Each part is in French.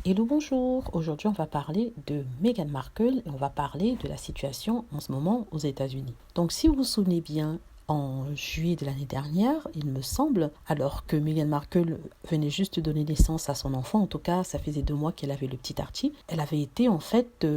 Hello, bonjour. Aujourd'hui, on va parler de Meghan Markle et on va parler de la situation en ce moment aux États-Unis. Donc, si vous vous souvenez bien, en juillet de l'année dernière, il me semble, alors que Meghan Markle venait juste de donner naissance à son enfant, en tout cas, ça faisait 2 mois qu'elle avait le petit Archie, elle avait été en fait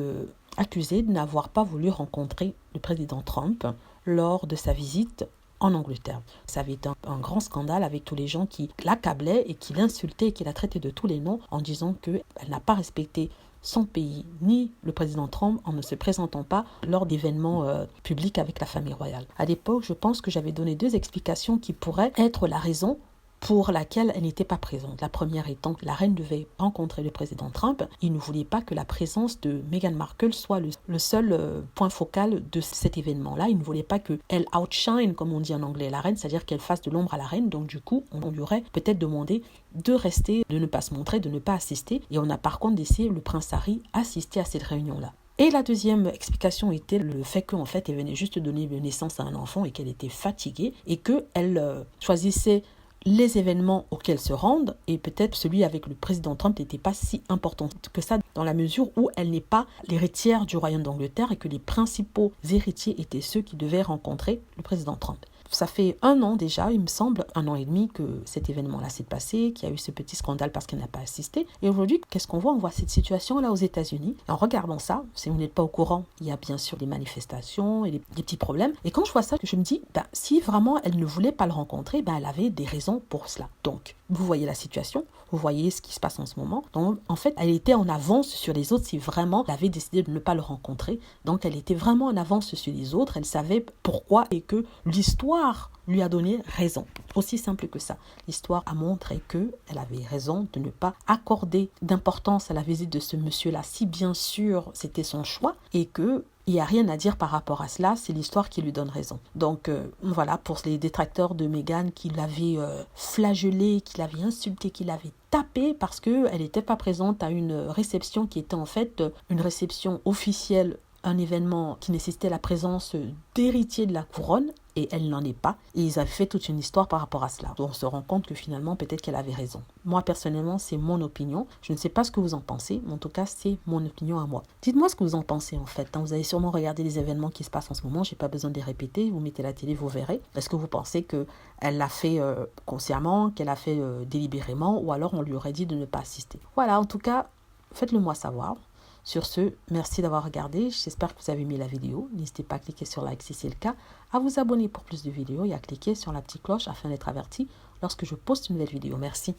accusée de n'avoir pas voulu rencontrer le président Trump lors de sa visite en Angleterre. Ça avait été un grand scandale avec tous les gens qui l'accablaient et qui l'insultaient et qui la traitaient de tous les noms en disant qu'elle n'a pas respecté son pays ni le président Trump en ne se présentant pas lors d'événements publics avec la famille royale. À l'époque, je pense que j'avais donné 2 explications qui pourraient être la raison pour laquelle elle n'était pas présente. La première étant que la reine devait rencontrer le président Trump. Il ne voulait pas que la présence de Meghan Markle soit le seul point focal de cet événement-là. Il ne voulait pas qu'elle outshine, comme on dit en anglais, la reine, c'est-à-dire qu'elle fasse de l'ombre à la reine. Donc du coup, on lui aurait peut-être demandé de rester, de ne pas se montrer, de ne pas assister. Et on a par contre laissé le prince Harry assister à cette réunion-là. Et la deuxième explication était le fait qu'en fait, elle venait juste de donner naissance à un enfant et qu'elle était fatiguée et qu'elle choisissait les événements auxquels se rendent et peut-être celui avec le président Trump n'était pas si important que ça dans la mesure où elle n'est pas l'héritière du royaume d'Angleterre et que les principaux héritiers étaient ceux qui devaient rencontrer le président Trump. Ça fait 1 an déjà, il me semble, 1 an et demi que cet événement-là s'est passé, qu'il y a eu ce petit scandale parce qu'elle n'a pas assisté. Et aujourd'hui, qu'est-ce qu'on voit? On voit cette situation-là aux États-Unis. Et en regardant ça, si vous n'êtes pas au courant, il y a bien sûr des manifestations et des petits problèmes. Et quand je vois ça, je me dis, si vraiment elle ne voulait pas le rencontrer, elle avait des raisons pour cela. Donc, vous voyez la situation, vous voyez ce qui se passe en ce moment. Donc, en fait, elle était en avance sur les autres si vraiment elle avait décidé de ne pas le rencontrer. Donc, elle était vraiment en avance sur les autres. Elle savait pourquoi et que l'histoire lui a donné raison. Aussi simple que ça. L'histoire a montré qu'elle avait raison de ne pas accorder d'importance à la visite de ce monsieur-là, si bien sûr c'était son choix et que il n'y a rien à dire par rapport à cela, c'est l'histoire qui lui donne raison. Donc voilà, pour les détracteurs de Meghan qui l'avaient flagellée, qui l'avaient insultée, qui l'avaient tapée parce qu'elle n'était pas présente à une réception qui était en fait une réception officielle, un événement qui nécessitait la présence d'héritiers de la couronne, et elle n'en est pas. Et ils avaient fait toute une histoire par rapport à cela. Donc on se rend compte que finalement, peut-être qu'elle avait raison. Moi, personnellement, c'est mon opinion. Je ne sais pas ce que vous en pensez, mais en tout cas, c'est mon opinion à moi. Dites-moi ce que vous en pensez, en fait. Vous avez sûrement regardé les événements qui se passent en ce moment. Je n'ai pas besoin de les répéter. Vous mettez la télé, vous verrez. Est-ce que vous pensez qu'elle l'a fait consciemment, qu'elle l'a fait délibérément, ou alors on lui aurait dit de ne pas assister? Voilà, en tout cas, faites-le moi savoir. Sur ce, merci d'avoir regardé. J'espère que vous avez aimé la vidéo. N'hésitez pas à cliquer sur like si c'est le cas, à vous abonner pour plus de vidéos et à cliquer sur la petite cloche afin d'être averti lorsque je poste une nouvelle vidéo. Merci.